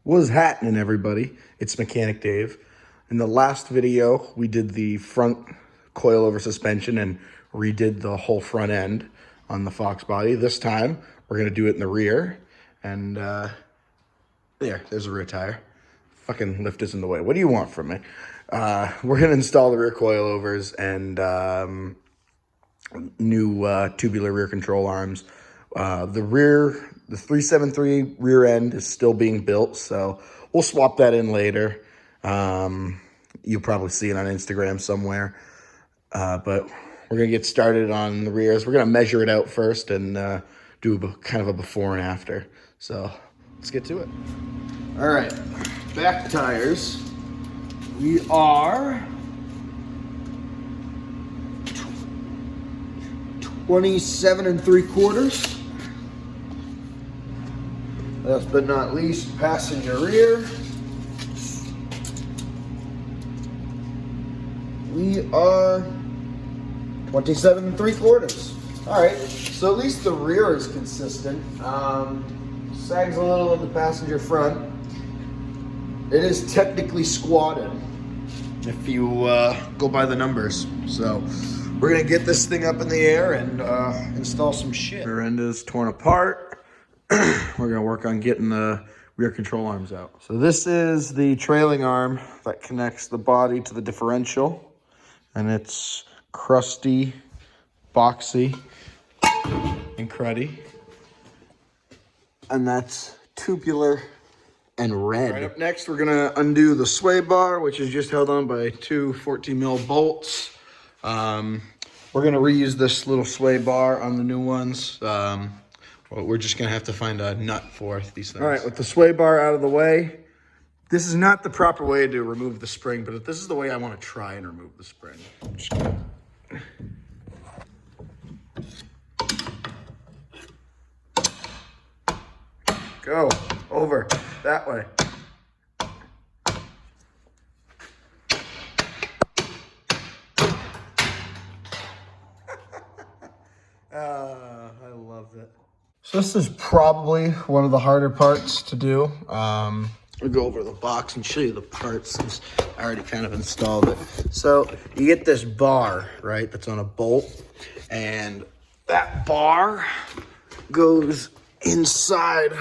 What's happening, everybody? It's Mechanic Dave. In the last video, we did the front coilover suspension and redid the whole front end on the Fox body. This time, we're going to do it in the rear. And there's a rear tire. Fucking lift is in the way. What do you want from me? We're going to install the rear coilovers and new tubular rear control arms. The 373 rear end is still being built, so we'll swap that in later. You'll probably see it on Instagram somewhere. But we're going to get started on the rears. We're going to measure it out first and do kind of a before and after. So let's get to it. All right, back tires. We are 27 3/4. Last but not least, passenger rear. We are 27 3/4. All right, so at least the rear is consistent. Sags a little in the passenger front. It is technically squatted if you go by the numbers. So we're gonna get this thing up in the air and install some shit. Rear end is torn apart. We're gonna work on getting the rear control arms out. So this is the trailing arm that connects the body to the differential, and it's crusty, boxy, and cruddy. And that's tubular and red. Right, up next, we're gonna undo the sway bar, which is just held on by two 14 mil bolts. We're gonna reuse this little sway bar on the new ones. Well, we're just gonna have to find a nut for these things. All right, with the sway bar out of the way, this is not the proper way to remove the spring, but this is the way I want to try and remove the spring. I'm just gonna... Go over that way. I love it. So this is probably one of the harder parts to do. I'll go over the box and show you the parts since I already kind of installed it. So you get this bar, right, that's on a bolt, and that bar goes inside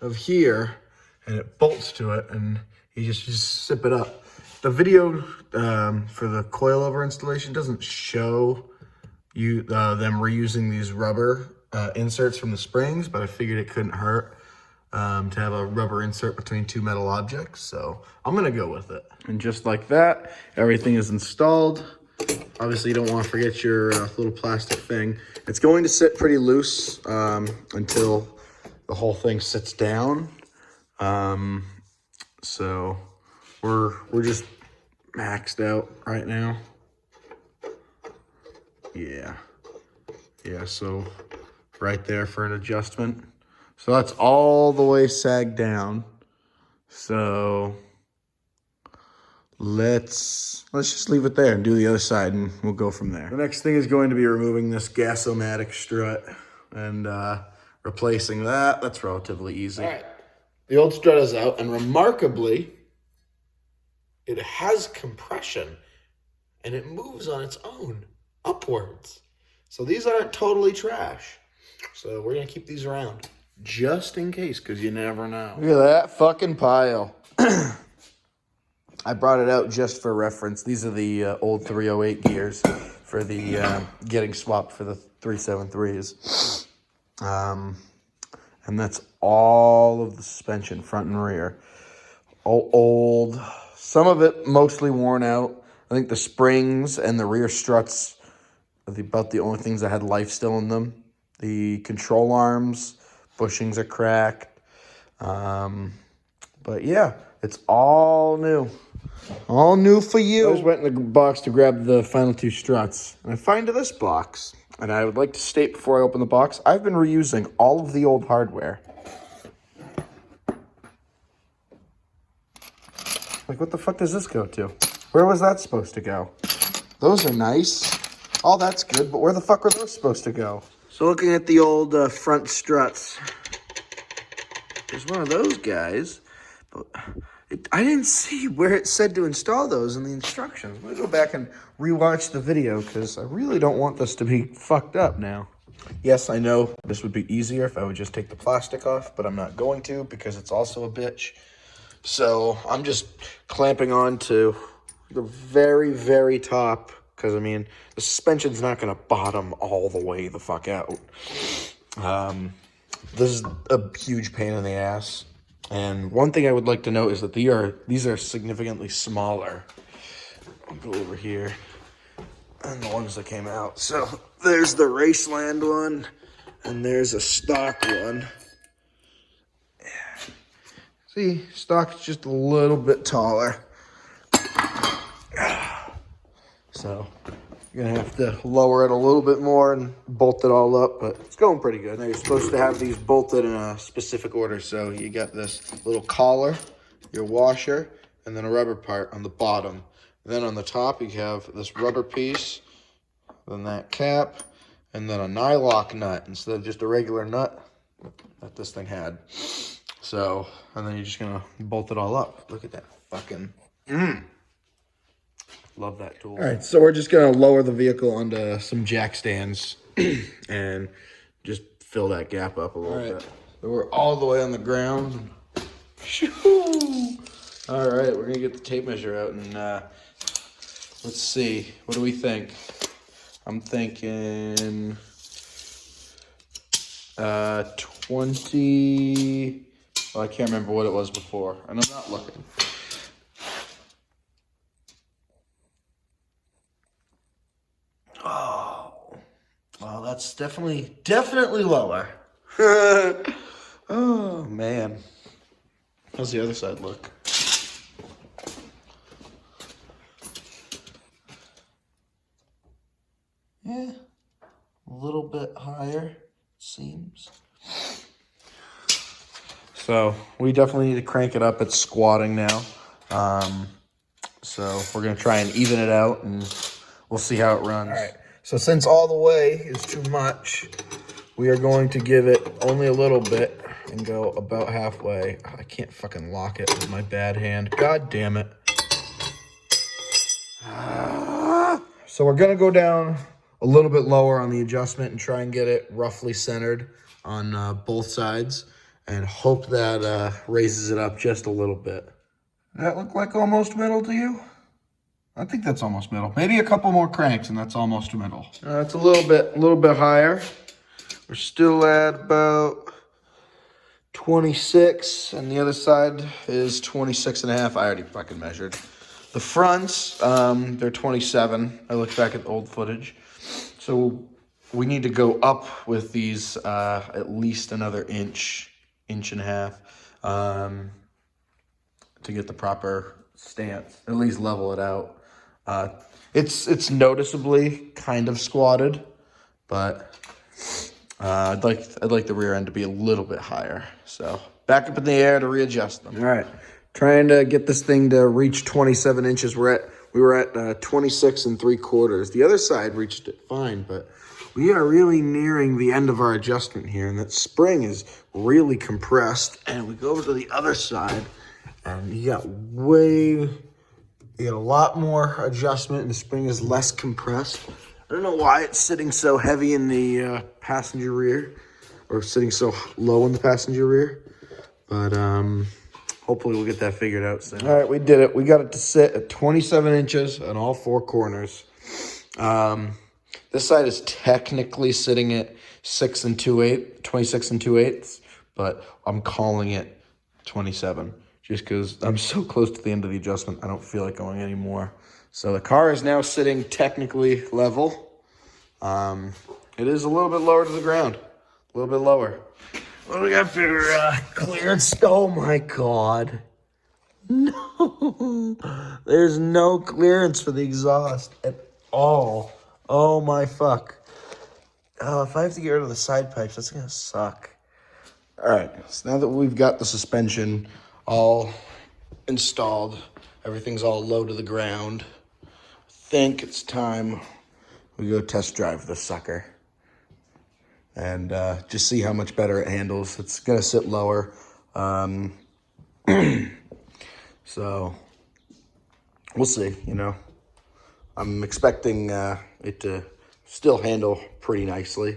of here and it bolts to it, and you just zip it up. The video for the coilover installation doesn't show you them reusing these rubber inserts from the springs, but I figured it couldn't hurt to have a rubber insert between two metal objects, so I'm gonna go with it. And just like that, everything is installed. Obviously, you don't want to forget your little plastic thing. It's going to sit pretty loose until the whole thing sits down. So we're just maxed out right now. Yeah, so right there for an adjustment. So that's all the way sagged down. So let's just leave it there and do the other side, and we'll go from there. The next thing is going to be removing this gas-o-matic strut and replacing that. That's relatively easy. All right, the old strut is out, and remarkably, it has compression and it moves on its own upwards. So these aren't totally trash. So we're gonna keep these around just in case, because you never know. Look at that fucking pile. I brought it out just for reference. These are the old 308 gears for the getting swapped for the 373s. And that's all of the suspension, front and rear. All old, some of it mostly worn out. I think the springs and the rear struts are about the only things that had life still in them. The control arms, bushings are cracked. But yeah, it's all new. All new for you. I just went in the box to grab the final two struts. And I find this box. And I would like to state before I open the box, I've been reusing all of the old hardware. Like, what the fuck does this go to? Where was that supposed to go? Those are nice. All that's good, but where the fuck are those supposed to go? So looking at the old front struts, there's one of those guys But I didn't see where it said to install those in the instructions. I'm going to go back and rewatch the video because I really don't want this to be fucked up now. Yes, I know this would be easier if I would just take the plastic off, but I'm not going to because it's also a bitch. So I'm just clamping on to the very, very top because, I mean, the suspension's not going to bottom all the way the fuck out. This is a huge pain in the ass. And one thing I would like to note is that these are significantly smaller. I'll go over here. And the ones that came out. So there's the Raceland one, and there's a stock one. See, stock's just a little bit taller. So you're gonna have to lower it a little bit more and bolt it all up, but it's going pretty good. Now you're supposed to have these bolted in a specific order. So you got this little collar, your washer, and then a rubber part on the bottom. Then on the top, you have this rubber piece, then that cap, and then a nylock nut instead of just a regular nut that this thing had. So, and then you're just gonna bolt it all up. Look at that fucking, love that tool. All right, so we're just gonna lower the vehicle onto some jack stands and just fill that gap up a little bit. So we're all the way on the ground. All right, we're gonna get the tape measure out and let's see, what do we think? I'm thinking 20, well, I can't remember what it was before, and I'm not looking. Oh, well, that's definitely lower. Oh, man. How's the other side look? Yeah, a little bit higher, it seems. So we definitely need to crank it up. It's squatting now. So we're going to try and even it out, and we'll see how it runs. All right. So since all the way is too much, we are going to give it only a little bit and go about halfway. I can't fucking lock it with my bad hand. God damn it. So we're going to go down a little bit lower on the adjustment and try and get it roughly centered on both sides and hope that raises it up just a little bit. Does that look like almost middle to you? I think that's almost middle. Maybe a couple more cranks and that's almost middle. It's a little bit higher. We're still at about 26 and the other side is 26 and a half. I already fucking measured. The fronts, they're 27. I looked back at the old footage. So we need to go up with these at least another inch and a half to get the proper stance, at least level it out. It's noticeably kind of squatted, but I'd like the rear end to be a little bit higher. So back up in the air to readjust them. All right, trying to get this thing to reach 27 inches. We were at 26 3/4. The other side reached it fine, but we are really nearing the end of our adjustment here, and that spring is really compressed. And we go over to the other side, and you got a lot more adjustment, and the spring is less compressed. I don't know why it's sitting so heavy in the passenger rear, or sitting so low in the passenger rear, but hopefully we'll get that figured out soon. All right, we did it. We got it to sit at 27 inches on all four corners. This side is technically sitting at 26 2/8, but I'm calling it 27 just because I'm so close to the end of the adjustment. I don't feel like going anymore. So the car is now sitting technically level. It is a little bit lower to the ground, a little bit lower. What do we got for clearance? Oh my God. No, there's no clearance for the exhaust at all. Oh my fuck. Oh, if I have to get rid of the side pipes, that's gonna suck. All right, so now that we've got the suspension all installed, everything's all low to the ground, I think it's time we go test drive this sucker and just see how much better it handles. It's gonna sit lower. So we'll see, you know. I'm expecting it to still handle pretty nicely.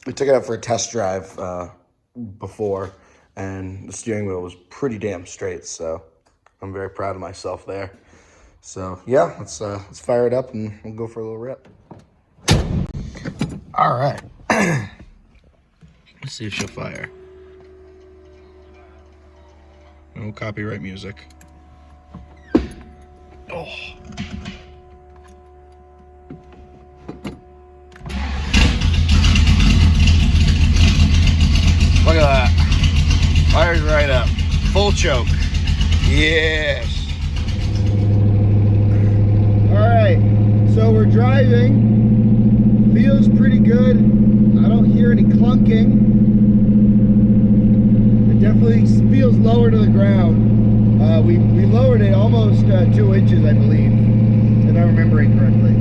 We took it out for a test drive before, and the steering wheel was pretty damn straight, so I'm very proud of myself there. So yeah, let's fire it up and we'll go for a little rip. All right. Let's see if she'll fire. No copyright music. Oh. Look at that. Fires right up. Full choke. Yes. All right. So we're driving. Feels pretty good. I don't hear any clunking. It definitely feels lower to the ground. We lowered it almost 2 inches, I believe, if I'm remembering correctly.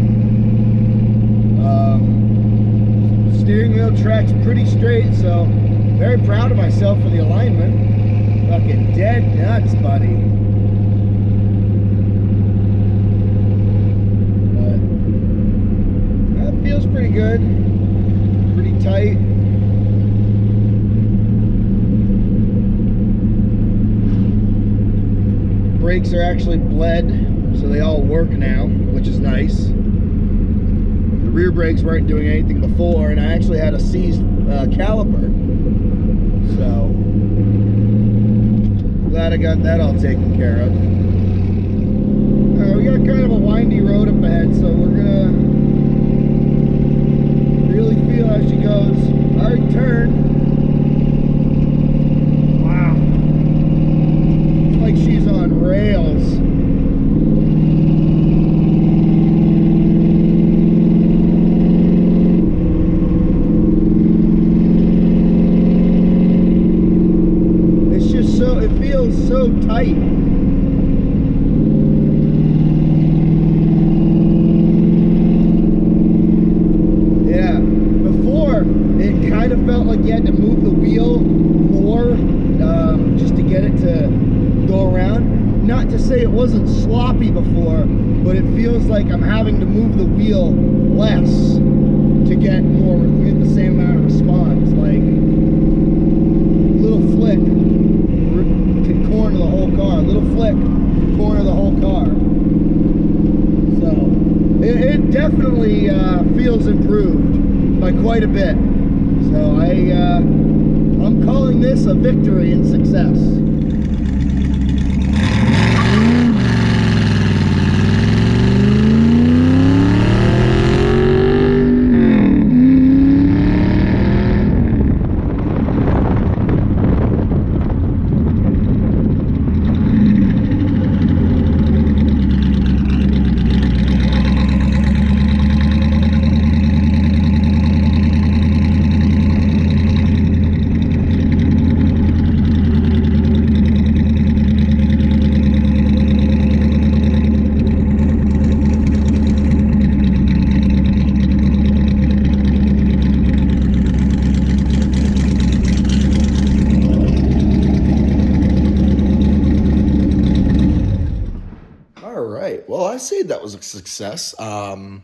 Steering wheel track's pretty straight, so very proud of myself for the alignment. Fucking dead nuts, buddy. But that feels pretty good. Pretty tight. Brakes are actually bled, so they all work now, which is nice. The rear brakes weren't doing anything before, and I actually had a seized caliper. So, glad I got that all taken care of. We got kind of a windy road up ahead, so we're gonna really feel how she goes. Hard turn. Wow. Like she's on rails. It feels so tight. Yeah, before it kind of felt like you had to move the wheel more just to get it to go around. Not to say it wasn't sloppy before, but it feels like I'm having to move the wheel less to get the same amount of response. Like little flick. Corner the whole car, little flick, corner the whole car. So it definitely feels improved by quite a bit. So I'm calling this a victory and success. Well, I say that was a success. Car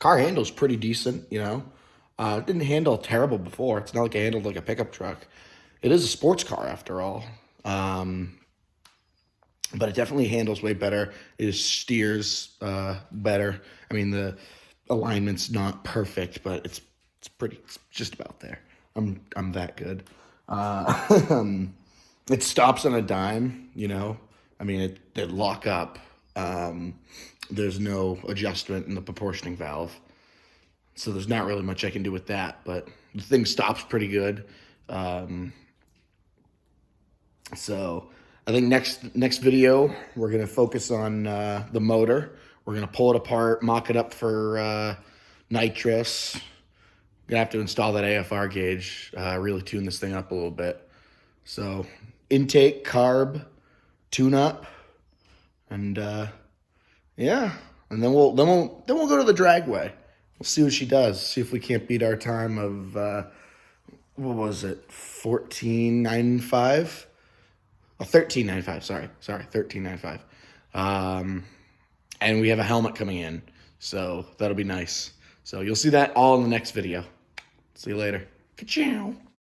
handles pretty decent, you know. It didn't handle terrible before. It's not like I handled like a pickup truck. It is a sports car after all. But it definitely handles way better. It steers better. I mean, the alignment's not perfect, but it's just about there. I'm that good. It stops on a dime, you know. I mean, it lock up. There's no adjustment in the proportioning valve, so there's not really much I can do with that, but the thing stops pretty good. So I think next video we're gonna focus on the motor. We're gonna pull it apart, mock it up for nitrous. Gonna have to install that AFR gauge, really tune this thing up a little bit. So intake, carb, tune up, and yeah, and then we'll go to the dragway. We'll see what she does. See if we can't beat our time of what was it, 14.95 $13.95. Sorry, $13.95. And we have a helmet coming in, so that'll be nice. So you'll see that all in the next video. See you later. Ka-chow.